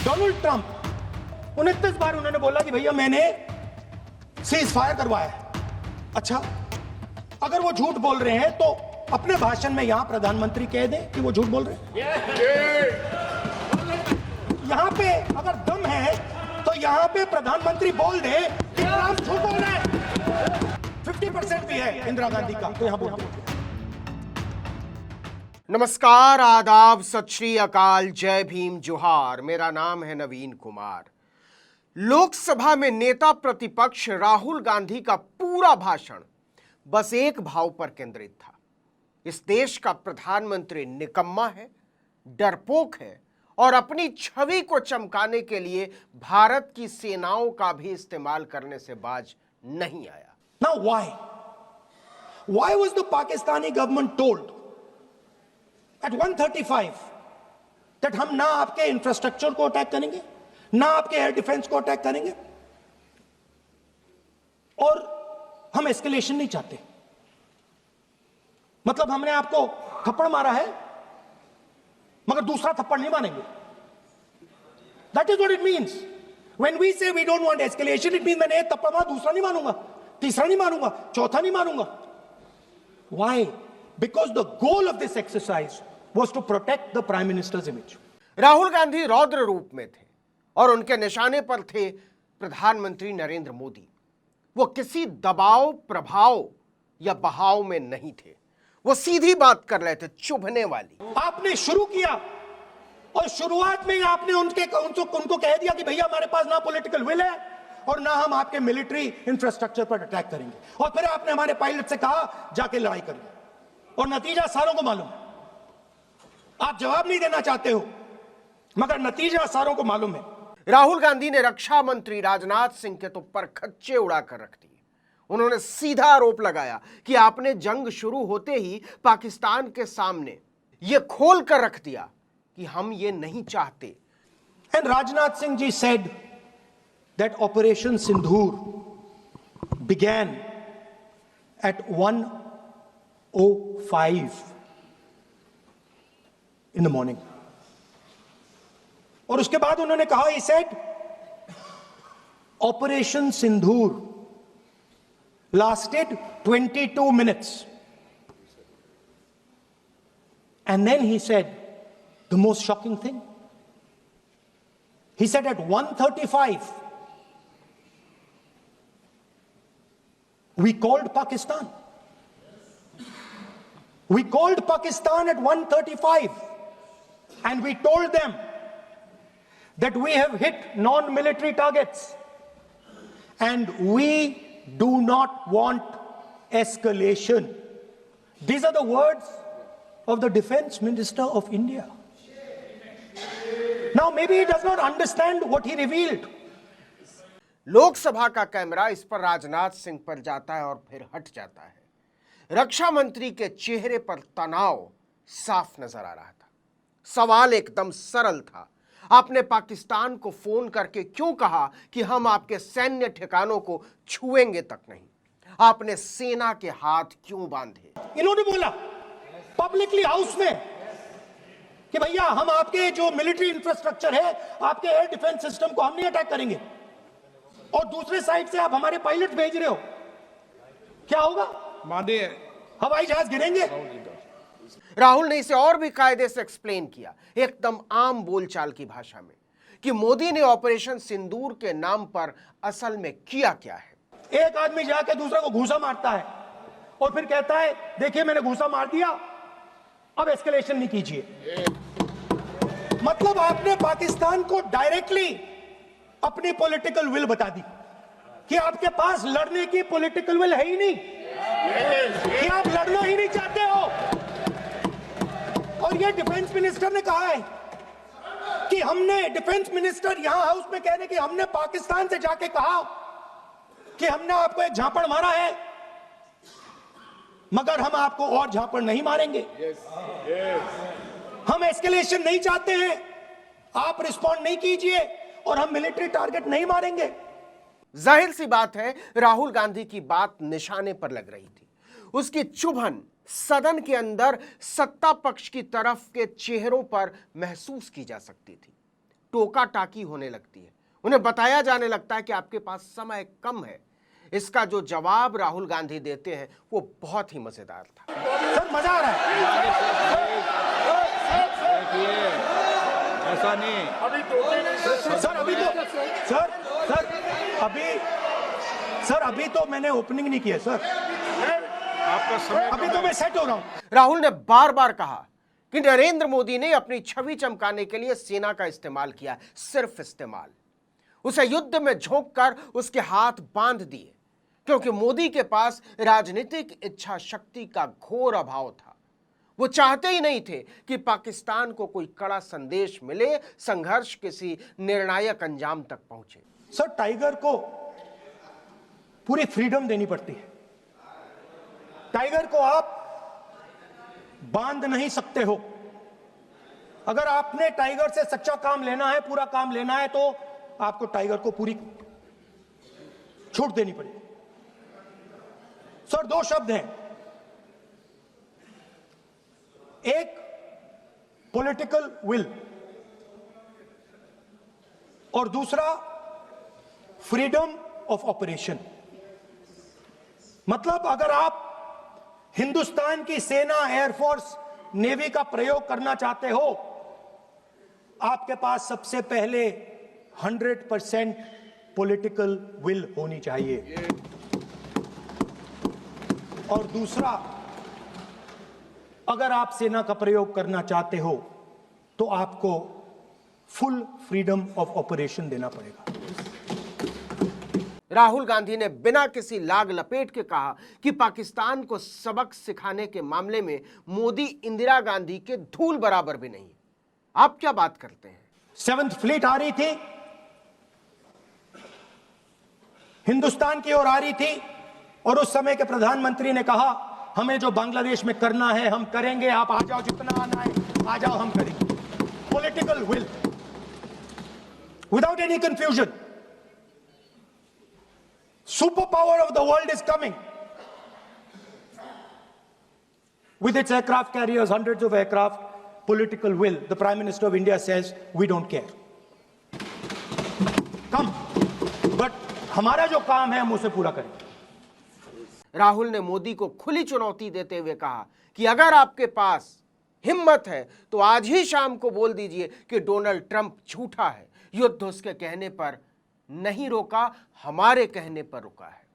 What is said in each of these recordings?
Donald Trump 29 बार उन्होंने बोला कि भैया मैंने सीज फायर करवाया है। अच्छा, अगर वो झूठ बोल रहे हैं तो अपने भाषण में यहां प्रधानमंत्री कह दें कि वो झूठ बोल रहे हैं। यहां पे अगर दम है तो यहां पे प्रधानमंत्री बोल दे कि ट्रंप झूठ बोल रहे हैं। 50% भी है इंदिरा गांधी का, तो यहां बोल दो। नमस्कार, आदाब, सत श्री अकाल, जय भीम, जोहार। मेरा नाम है नवीन कुमार। लोकसभा में नेता प्रतिपक्ष राहुल गांधी का पूरा भाषण बस एक भाव पर केंद्रित था। इस देश का प्रधानमंत्री निकम्मा है, डरपोक है और अपनी छवि को चमकाने के लिए भारत की सेनाओं का भी इस्तेमाल करने से बाज नहीं आया। Now why was the Pakistani government told at 1:35 that हम ना आपके इंफ्रास्ट्रक्चर को अटैक करेंगे, ना आपके एयर डिफेंस को अटैक करेंगे, और हम एस्केलेशन नहीं चाहते? मतलब हमने आपको थप्पड़ मारा है मगर दूसरा थप्पड़ नहीं मारेंगे। That is what it means. When we say we don't want escalation, it means मैंने एक थप्पड़ मारा, दूसरा नहीं मारूंगा, तीसरा नहीं मारूंगा, चौथा नहीं मारूंगा। Why? Because the goal of this exercise was to protect the Prime Minister's image. Rahul Gandhi रौद्र रूप में थे और उनके निशाने पर थे प्रधानमंत्री नरेंद्र मोदी। वो किसी दबाव, प्रभाव या बहाव में नहीं थे। वो सीधी बात कर रहे थे, चुभने वाली। आपने शुरू किया और शुरुआत में ही आपने उनको कह दिया कि भैया हमारे पास ना पॉलिटिकल विल है और ना हम आपके मिलिट्री इंफ्रास्ट्रक्चर पर अटैक करेंगे, और फिर आपने हमारे पायलट से कहा जाके लड़ाई करिए, और नतीजा सारों को मालूम है। आप जवाब नहीं देना चाहते हो मगर नतीजा सारों को मालूम है। राहुल गांधी ने रक्षा मंत्री राजनाथ सिंह के तो परखच्चे उड़ाकर रख दिए। उन्होंने सीधा आरोप लगाया कि आपने जंग शुरू होते ही पाकिस्तान के सामने यह खोल कर रख दिया कि हम ये नहीं चाहते। And Rajnath Singh ji said that Operation Sindhur began at 1:05 in the morning. और उसके बाद उन्होंने कहा, he said, Operation Sindhur lasted 22 minutes. And then he said the most shocking thing. He said at 1:35 we called Pakistan. We called Pakistan at 1:35 and we told them that we have hit non-military targets and we do not want escalation. These are the words of the Defense Minister of India. Now maybe he does not understand what he revealed. Lok Sabha का camera इस पर राजनाथ सिंह पर जाता है और फिर हट जाता है। रक्षा मंत्री के चेहरे पर तनाव साफ नजर आ रहा था। सवाल एकदम सरल था, आपने पाकिस्तान को फोन करके क्यों कहा कि हम आपके सैन्य ठिकानों को छुएंगे तक नहीं? आपने सेना के हाथ क्यों बांधे? इन्होंने बोला पब्लिकली हाउस में कि भैया हम आपके जो मिलिट्री इंफ्रास्ट्रक्चर है, आपके एयर डिफेंस सिस्टम को हम नहीं अटैक करेंगे, और दूसरे साइड से आप हमारे पायलट भेज रहे हो, क्या होगा? हवाई जहाज गिरेंगे। राहुल ने इसे और भी कायदे से एक्सप्लेन किया, एकदम आम बोलचाल की भाषा में, कि मोदी ने ऑपरेशन सिंदूर के नाम पर असल में किया क्या है। एक आदमी जाके दूसरे को घूसा मारता है और फिर कहता है देखिए मैंने घूसा मार दिया, अब एस्केलेशन नहीं कीजिए। मतलब आपने पाकिस्तान को डायरेक्टली अपनी पॉलिटिकल विल बता दी कि आपके पास लड़ने की पॉलिटिकल विल है ही नहीं, कि आप लड़ना ही नहीं चाहते हो। और ये डिफेंस मिनिस्टर ने कहा है कि हमने, डिफेंस मिनिस्टर यहां हाउस में कह रहे कि हमने पाकिस्तान से जाके कहा कि हमने आपको एक झापड़ मारा है मगर हम आपको और झापड़ नहीं मारेंगे। हम एस्केलेशन नहीं चाहते हैं, आप रिस्पॉन्ड नहीं कीजिए और हम मिलिट्री टारगेट नहीं मारेंगे। जाहिर सी बात है, राहुल गांधी की बात निशाने पर लग रही थी। उसकी चुभन सदन के अंदर सत्ता पक्ष की तरफ के चेहरों पर महसूस की जा सकती थी। टोका टाकी होने लगती है, उन्हें बताया जाने लगता है कि आपके पास समय कम है। इसका जो जवाब राहुल गांधी देते हैं वो बहुत ही मजेदार था। सर मजा आ रहा है। ऐसा नहीं, सर अभी तो मैंने ओपनिंग नहीं किया सर, आपका समय अभी तो मैं सेट हो रहा हूं। राहुल ने बार बार कहा कि नरेंद्र मोदी ने अपनी छवि चमकाने के लिए सेना का इस्तेमाल किया, सिर्फ इस्तेमाल। उसे युद्ध में झोंककर उसके हाथ बांध दिए, क्योंकि मोदी के पास राजनीतिक इच्छा शक्ति का घोर अभाव था। वो चाहते ही नहीं थे कि पाकिस्तान को कोई कड़ा संदेश मिले, संघर्ष किसी निर्णायक अंजाम तक पहुंचे। सर टाइगर को पूरी फ्रीडम देनी पड़ती है। टाइगर को आप बांध नहीं सकते हो। अगर आपने टाइगर से सच्चा काम लेना है, पूरा काम लेना है, तो आपको टाइगर को पूरी छूट देनी पड़ेगी। सर दो शब्द हैं, एक पॉलिटिकल विल और दूसरा फ्रीडम ऑफ ऑपरेशन। मतलब अगर आप हिंदुस्तान की सेना, एयरफोर्स, नेवी का प्रयोग करना चाहते हो, आपके पास सबसे पहले 100% पॉलिटिकल विल होनी चाहिए, और दूसरा, अगर आप सेना का प्रयोग करना चाहते हो तो आपको फुल फ्रीडम ऑफ ऑपरेशन देना पड़ेगा। राहुल गांधी ने बिना किसी लाग लपेट के कहा कि पाकिस्तान को सबक सिखाने के मामले में मोदी इंदिरा गांधी के धूल बराबर भी नहीं। आप क्या बात करते हैं? 7th फ्लीट आ रही थी, हिंदुस्तान की ओर आ रही थी, और उस समय के प्रधानमंत्री ने कहा हमें जो बांग्लादेश में करना है हम करेंगे, आप आ जाओ, जितना आना है आ जाओ, हम करेंगे। Political will, without any confusion. Superpower of the world is coming with its aircraft carriers, hundreds of aircraft. Political will. The Prime Minister of India says we don't care. Come, but हमारा जो काम है हम उसे पूरा करेंगे। राहुल ने मोदी को खुली चुनौती देते हुए कहा कि अगर आपके पास हिम्मत है तो आज ही शाम को बोल दीजिए कि डोनाल्ड ट्रंप झूठा है, युद्ध उसके कहने पर नहीं रोका, हमारे कहने पर रुका है।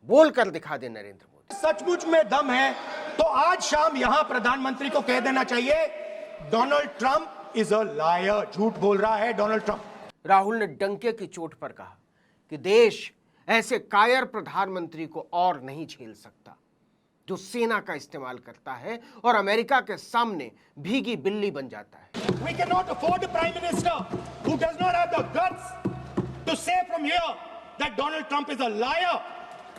बोलकर दिखा दे नरेंद्र मोदी। सचमुच में दम है तो आज शाम यहां प्रधानमंत्री को कह देना चाहिए Donald Trump is a liar, झूठ बोल रहा है डोनाल्ड ट्रंप। राहुल ने डंके की चोट पर कहा कि देश ऐसे कायर प्रधानमंत्री को और नहीं झेल सकता जो सेना का इस्तेमाल करता है और अमेरिका के सामने भीगी बिल्ली बन जाता है। We cannot afford a prime minister who does not have the guts to say from here that Donald Trump is a liar.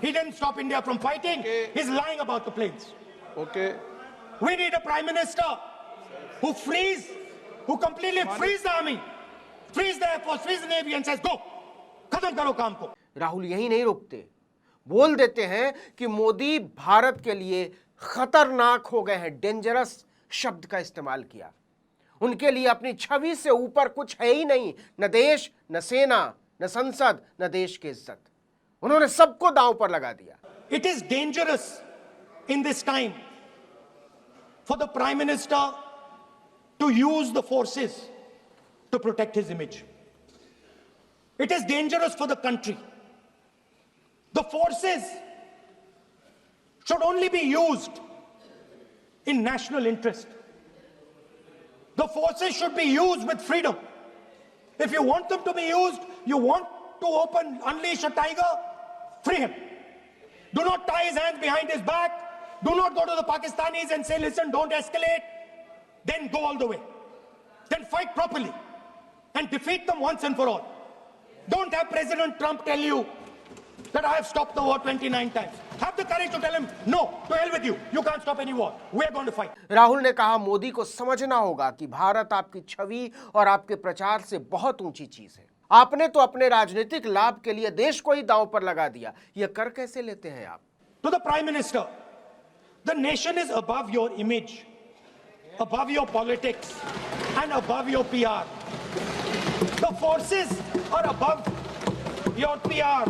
He didn't stop India from fighting. He's lying about the planes. Okay. We need a prime minister who completely frees the army, frees the air force, frees the navy and says, go, खत्म करो काम को। राहुल यही नहीं रुकते, बोल देते हैं कि मोदी भारत के लिए खतरनाक हो गए हैं। डेंजरस शब्द का इस्तेमाल किया। उनके लिए अपनी छवि से ऊपर कुछ है ही नहीं, न देश, न सेना, न संसद, न देश की इज्जत। उन्होंने सबको दांव पर लगा दिया। It is dangerous in this time for the prime minister to use the forces to protect his image. It is dangerous for the country. The forces should only be used in national interest. The forces should be used with freedom. If you want them to be used, you want to unleash a tiger, free him. Do not tie his hands behind his back. Do not go to the Pakistanis and say, listen, don't escalate. Then go all the way. Then fight properly and defeat them once and for all. Don't have President Trump tell you that I have stopped the war 29 times. Have the courage to tell him, no, to hell with you. You can't stop any war. We're going to fight. Rahul ने कहा मोदी को समझना होगा कि भारत आपकी छवि और आपके प्रचार से बहुत ऊंची चीज है। आपने तो अपने राजनीतिक लाभ के लिए देश को ही दांव पर लगा दिया। यह कर कैसे लेते हैं आप? To the Prime Minister, the nation is above your image, above your politics, and above your PR. forces are above your PR,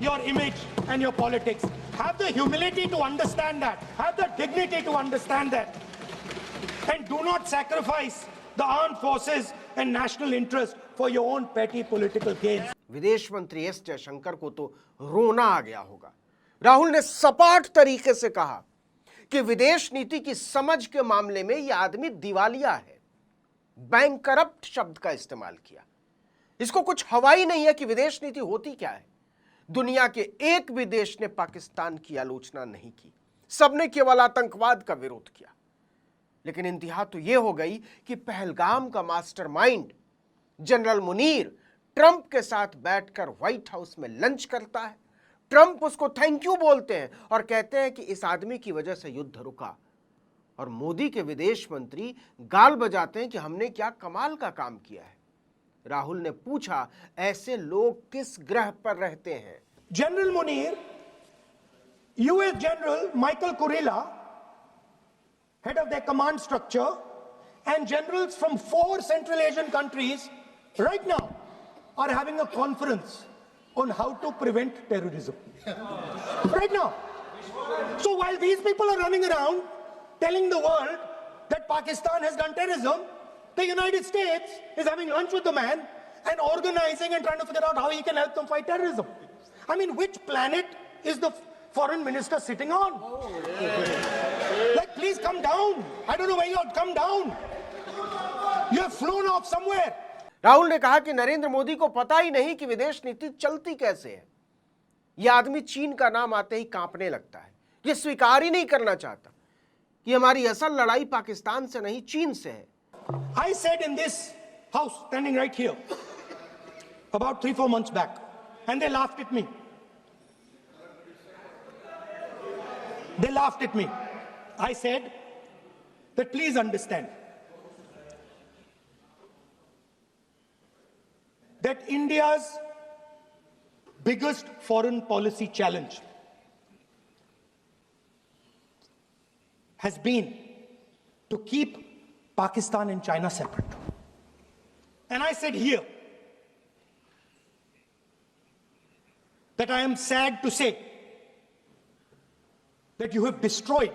your image, and your politics. Have the humility to understand that. Have the dignity to understand that. And do not sacrifice the armed forces and national interest for your own petty political gains. विदेश मंत्री S Jaishankar को तो रोना आ गया होगा। राहुल ने सपाट तरीके से कहा कि विदेश नीति की समझ के मामले में यह आदमी दिवालिया है। बैंकरप्ट शब्द का इस्तेमाल किया। इसको कुछ हवा ही नहीं है कि विदेश नीति होती क्या है। दुनिया के एक भी देश ने पाकिस्तान की आलोचना नहीं की, सबने केवल आतंकवाद का विरोध किया। लेकिन इंतहा तो यह हो गई कि पहलगाम का मास्टरमाइंड जनरल मुनीर ट्रंप के साथ बैठकर व्हाइट हाउस में लंच करता है। ट्रंप उसको थैंक यू बोलते हैं और कहते हैं कि इस आदमी की वजह से युद्ध रुका। और मोदी के विदेश मंत्री गाल बजाते हैं कि हमने क्या कमाल का काम किया है। राहुल ने पूछा, ऐसे लोग किस ग्रह पर रहते हैं? General Munir, US General Michael Kurilla, head of their command structure, and generals from 4 Central Asian countries right now are having a conference on how to prevent terrorism. Right now. So while these people are running around telling the world that Pakistan has done terrorism, the United States is having lunch with the man and organizing and trying to figure out how he can help them fight terrorism. I mean, which planet is the foreign minister sitting on? Like, please come down. I don't know where you're, come down. You have flown off somewhere. Rahul ने कहा कि नरेंद्र मोदी को पता ही नहीं कि विदेश नीति चलती कैसे है। यह आदमी चीन का नाम आते ही कांपने लगता है। यह स्वीकार ही नहीं करना चाहता कि हमारी असल लड़ाई पाकिस्तान से नहीं, चीन से है। I said in this house, standing right here, about 3-4 months back, and they laughed at me. They laughed at me. I said that please understand that India's biggest foreign policy challenge has been to keep Pakistan and China separate. And I said here that I am sad to say that you have destroyed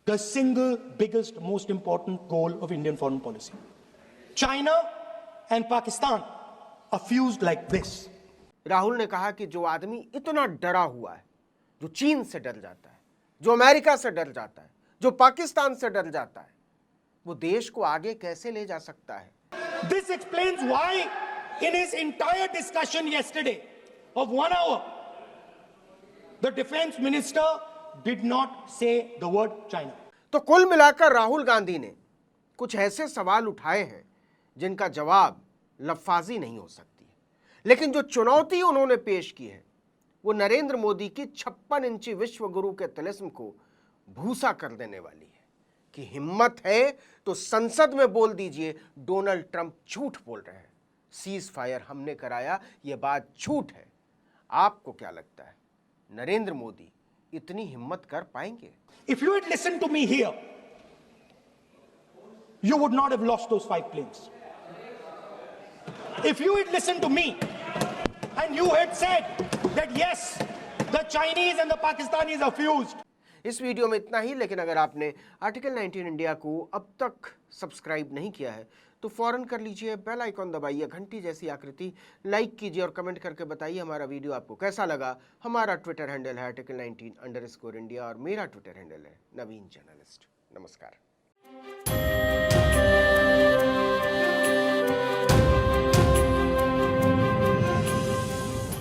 the single biggest, most important goal of Indian foreign policy. China and Pakistan are fused like this. Rahul ने कहा कि जो आदमी इतना डरा हुआ है, जो चीन से डर जाता है, जो अमेरिका से डर जाता है, जो पाकिस्तान से डर जाता है, वो देश को आगे कैसे ले जा सकता है? This explains why in his entire discussion yesterday of 1 hour, the defense minister did not say the word China. तो कुल मिलाकर राहुल गांधी ने कुछ ऐसे सवाल उठाए हैं जिनका जवाब लफ्फाजी नहीं हो सकती। लेकिन जो चुनौती उन्होंने पेश की है वो नरेंद्र मोदी की 56 इंची विश्व गुरु के तिलिस्म को भूसा कर देने वाली है कि हिम्मत है तो संसद में बोल दीजिए डोनाल्ड ट्रंप झूठ बोल रहे हैं, सीज फायर हमने कराया, यह बात झूठ है। आपको क्या लगता है, नरेंद्र मोदी इतनी हिम्मत कर पाएंगे? If you had listened to me here, you would not have lost those 5 planes. If you had listened to me and you had said that yes, the Chinese and the Pakistanis are fused. इस video में इतना ही, लेकिन अगर आपने article 19 India को अब तक subscribe नहीं किया है तो फौरन कर लीजिए, बेल आइकॉन दबाइए, घंटी जैसी आकृति, लाइक कीजिए और कमेंट करके बताइए हमारा वीडियो आपको कैसा लगा। हमारा ट्विटर हैंडल है article19_India और मेरा ट्विटर हैंडल है नवीन जर्नलिस्ट। नमस्कार।